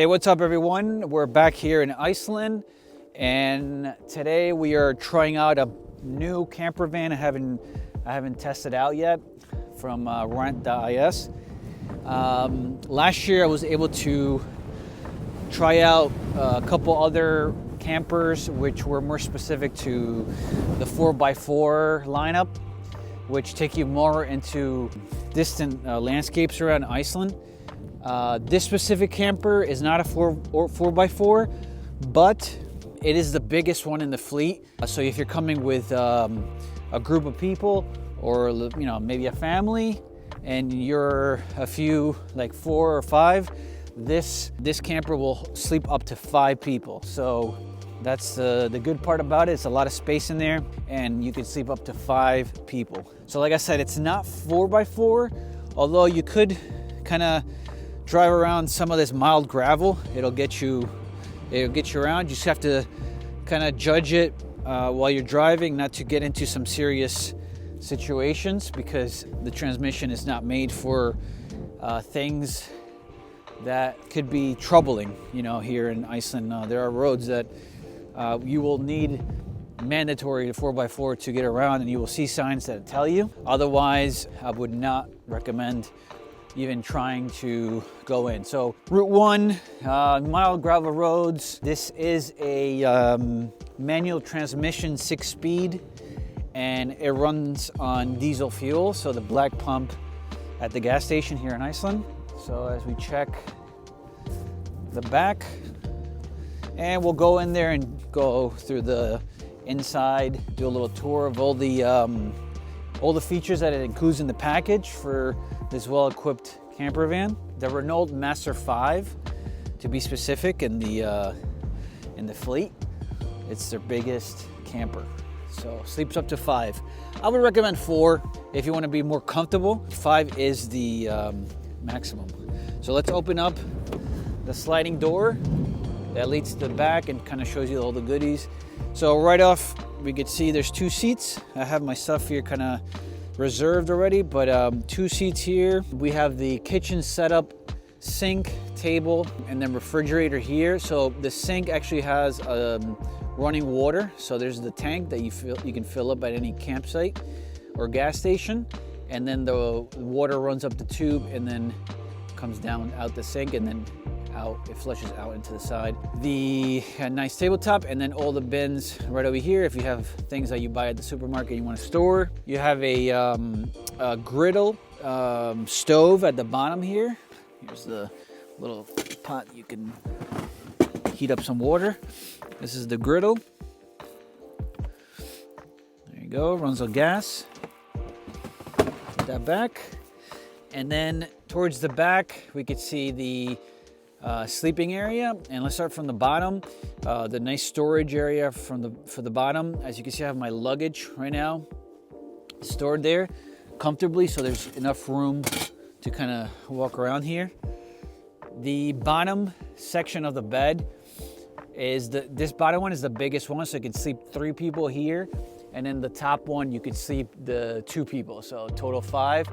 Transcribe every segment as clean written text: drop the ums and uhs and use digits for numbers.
Hey, what's up everyone? We're back here in Iceland, and today we are trying out a new camper van I haven't tested out yet from rent.is. Last year I was able to try out a couple other campers which were more specific to the 4x4 lineup, which take you more into distant landscapes around Iceland. This specific camper is not a 4x4, but it is the biggest one in the fleet. So if you're coming with a group of people, or maybe a family, and you're a few, like 4 or 5, this camper will sleep up to 5 people. So that's the good part about it. It's a lot of space in there, and you can sleep up to 5 people. So like I said, it's not 4x4, although you could kind of drive around some of this mild gravel. It'll get you around. You just have to kind of judge it while you're driving, not to get into some serious situations, because the transmission is not made for things that could be troubling. Here in Iceland, there are roads that you will need mandatory 4x4 to get around, and you will see signs that tell you. Otherwise, I would not recommend even trying to go in. So Route 1, mild gravel roads. This is a manual transmission, 6-speed, and it runs on diesel fuel, so the black pump at the gas station here in Iceland. So as we check the back, and we'll go in there and go through the inside, do a little tour of all the features that it includes in the package for this well-equipped camper van. The Renault Master 5, to be specific, in the fleet. It's their biggest camper, so sleeps up to 5. I would recommend 4 if you want to be more comfortable. 5 is the maximum. So let's open up the sliding door that leads to the back and kind of shows you all the goodies. So right off, we could see there's 2 seats. I have my stuff here kind of reserved already, but 2 seats here. We have the kitchen setup, sink, table, and then refrigerator here. So the sink actually has running water. So there's the tank that you can fill up at any campsite or gas station, and then the water runs up the tube and then comes down out the sink, and then out, it flushes out into the side. The nice tabletop, and then all the bins right over here. If you have things that you buy at the supermarket you want to store, you have a griddle stove at the bottom here. Here's the little pot you can heat up some water. This is the griddle. There you go, runs on gas. Put that back, and then towards the back we could see the sleeping area. And let's start from the bottom. The nice storage area for the bottom. As you can see, I have my luggage right now stored there comfortably, so there's enough room to kind of walk around here. The bottom section of the bed is this bottom one is the biggest one, so you can sleep 3 people here, and then the top one you could sleep the 2 people, so total 5.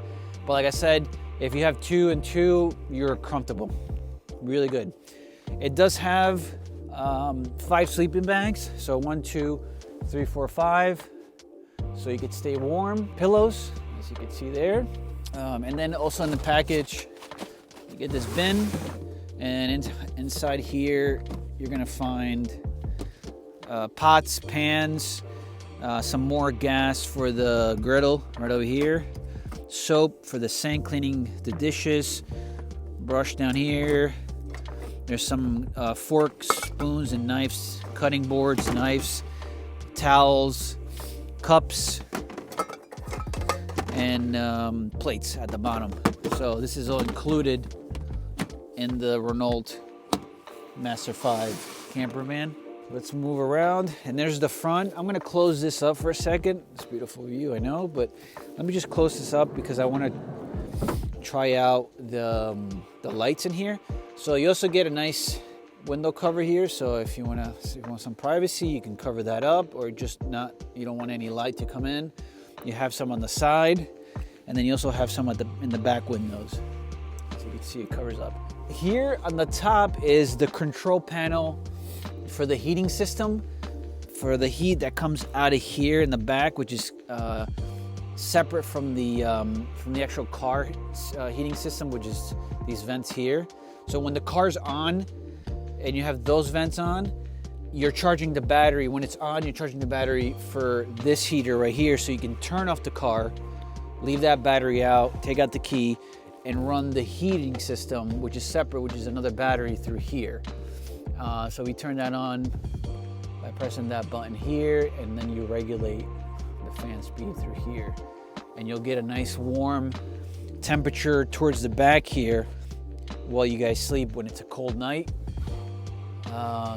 But like I said, if you have 2 and 2, you're comfortable. Really good. It does have 5 sleeping bags, so 1, 2, 3, 4, 5, so you could stay warm. Pillows, as you can see there, and then also in the package you get this bin, and inside here you're gonna find pots, pans, some more gas for the griddle right over here, soap for the sink, cleaning the dishes, brush down here. There's some forks, spoons, and knives, cutting boards, knives, towels, cups, and plates at the bottom. So this is all included in the Renault Master 5 camper van. Let's move around, and there's the front. I'm gonna close this up for a second. It's a beautiful view, I know, but let me just close this up because I wanna try out the lights in here. So you also get a nice window cover here, so if you want some privacy, you can cover that up, or just not, you don't want any light to come in. You have some on the side, and then you also have some in the back windows. So you can see it covers up. here on the top is the control panel for the heating system, for the heat that comes out of here in the back, which is separate from the actual car heating system, which is these vents here. So when the car's on and you have those vents on, you're charging the battery. When it's on, you're charging the battery for this heater right here, so you can turn off the car, leave that battery out, take out the key, and run the heating system, which is separate, which is another battery through here. So we turn that on by pressing that button here, and then you regulate the fan speed through here. And you'll get a nice warm temperature towards the back here while you guys sleep when it's a cold night.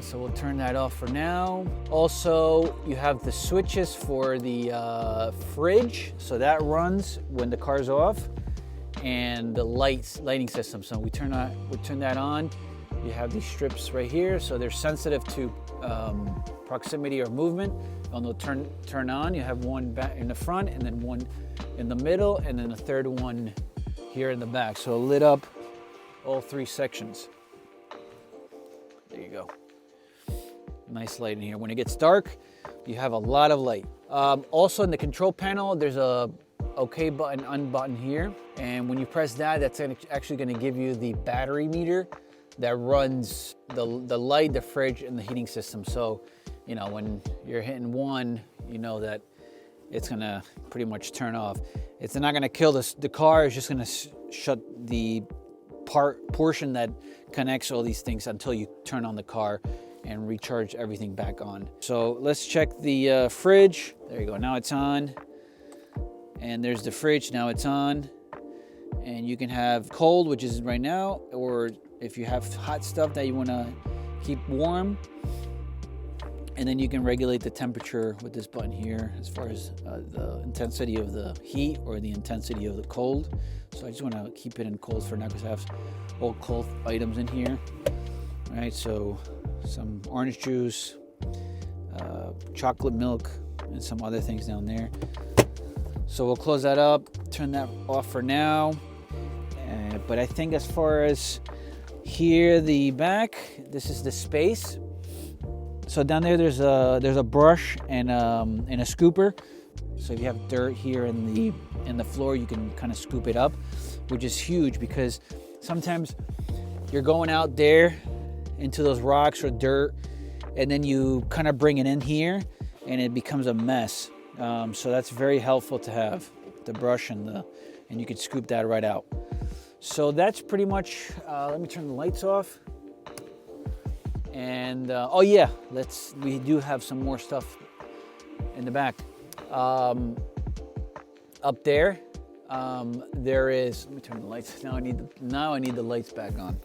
So we'll turn that off for now. Also, you have the switches for the fridge, so that runs when the car's off, and the lighting system. So we turn that on. You have these strips right here, so they're sensitive to proximity or movement. And they'll turn on. You have one back in the front, and then one in the middle, and then a third one here in the back. So it lit up all three sections. There you go. Nice light in here. When it gets dark, you have a lot of light. Also in the control panel, there's a OK button, unbutton here. And when you press that, that's actually going to give you the battery meter that runs the light, the fridge, and the heating system. So, you know, when you're hitting one, you know that it's going to pretty much turn off. It's not going to kill the car. It's just going to shut the portion that connects all these things until you turn on the car and recharge everything back on. So let's check the fridge. There you go. Now it's on. And there's the fridge. Now it's on. And you can have cold, which is right now, or if you have hot stuff that you want to keep warm. And then you can regulate the temperature with this button here as far as the intensity of the heat or the intensity of the cold. So I just want to keep it in cold for now because I have all cold items in here. All right, so some orange juice, chocolate milk, and some other things down there. So we'll close that up, turn that off for now. But I think as far as here, the back, this is the space. So down there, there's a brush and a scooper. So if you have dirt here in the floor, you can kind of scoop it up, which is huge because sometimes you're going out there into those rocks or dirt, and then you kind of bring it in here, and it becomes a mess. So that's very helpful to have the brush and you can scoop that right out. So that's pretty much. Let me turn the lights off. And oh yeah, we do have some more stuff in the back. Up there, there is. Let me turn the lights. Now I need the lights back on.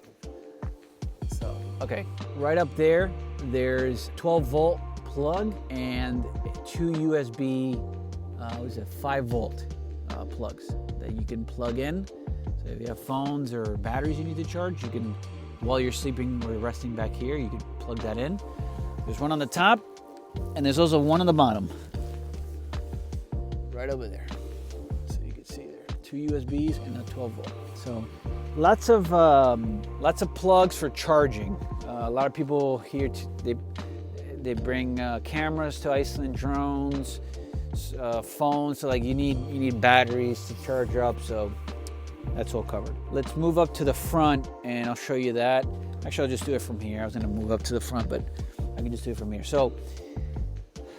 So okay, right up there, there's 12-volt plug and two USB. 5-volt plugs that you can plug in. So if you have phones or batteries you need to charge, you can. While you're sleeping or resting back here, you can plug that in. There's one on the top, and there's also one on the bottom. Right over there. So you can see there. 2 USBs and a 12-volt. So lots of plugs for charging. A lot of people here, they bring cameras to Iceland, drones, phones. So like you need batteries to charge up. So that's all covered. Let's move up to the front and I'll show you that. Actually, I'll just do it from here. I was gonna move up to the front, but I can just do it from here. So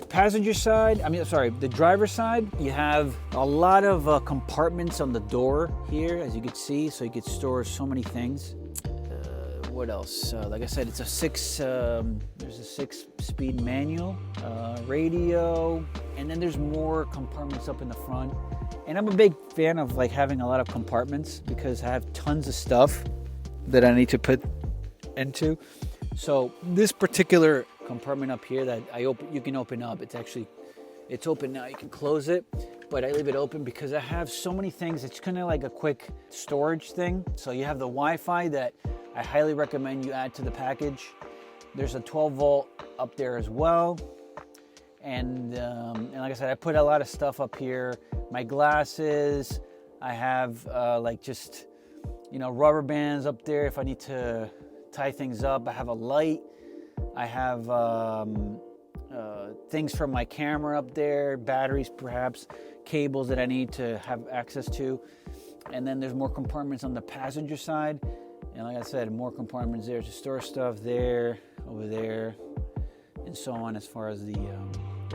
passenger side, the driver's side, you have a lot of compartments on the door here, as you can see, so you could store so many things. What else? Like I said, it's there's a 6-speed manual, radio, and then there's more compartments up in the front. And I'm a big fan of like having a lot of compartments because I have tons of stuff that I need to put into. So this particular compartment up here that you can open up. It's open now. You can close it, but I leave it open because I have so many things. It's kind of like a quick storage thing. So you have the Wi-Fi that I highly recommend you add to the package. There's a 12-volt up there as well. And like I said, I put a lot of stuff up here. My glasses, I have you know, rubber bands up there if I need to tie things up. I have a light. I have things for my camera up there, batteries perhaps, cables that I need to have access to. And then there's more compartments on the passenger side. And like I said, more compartments there to store stuff there, over there, and so on as far as the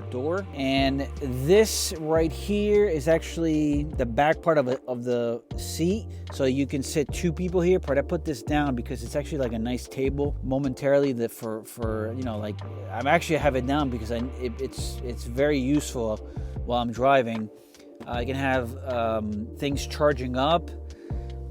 door. And this right here is actually the back part of the seat. So you can sit 2 people here, but I put this down because it's actually like a nice table momentarily that for you know, like I'm actually have it down because it's very useful while I'm driving. I can have things charging up.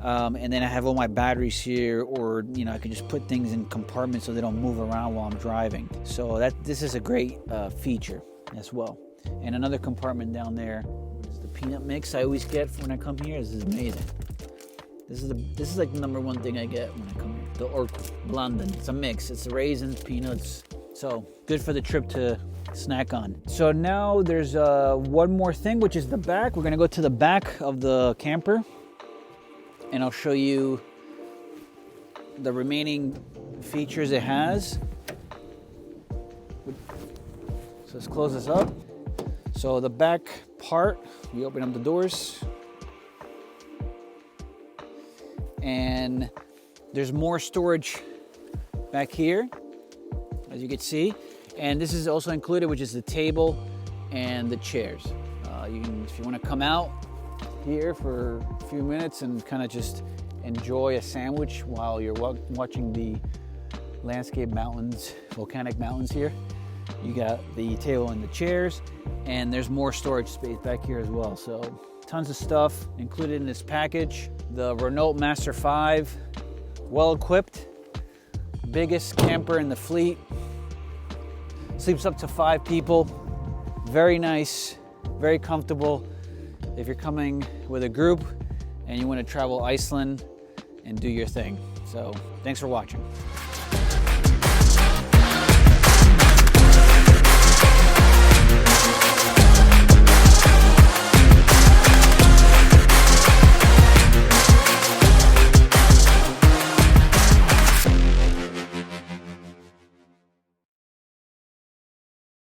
And then I have all my batteries here, or you know, I can just put things in compartments so they don't move around while I'm driving. So this is a great feature as well. And another compartment down there is the peanut mix I always get when I come here. This is amazing. This is like the number 1 thing I get when I come here. The Ork Blondin. It's a mix. It's raisins, peanuts. So good for the trip to snack on. So now there's one more thing, which is the back. We're gonna go to the back of the camper, and I'll show you the remaining features it has. So let's close this up. So the back part, we open up the doors, and there's more storage back here, as you can see. And this is also included, which is the table and the chairs. If you want to come out here for a few minutes and kind of just enjoy a sandwich while you're watching the landscape mountains, volcanic mountains here. You got the table and the chairs, and there's more storage space back here as well. So tons of stuff included in this package. The Renault Master 5, well equipped, biggest camper in the fleet, sleeps up to 5 people, very nice, very comfortable. If you're coming with a group and you want to travel Iceland and do your thing. So thanks for watching.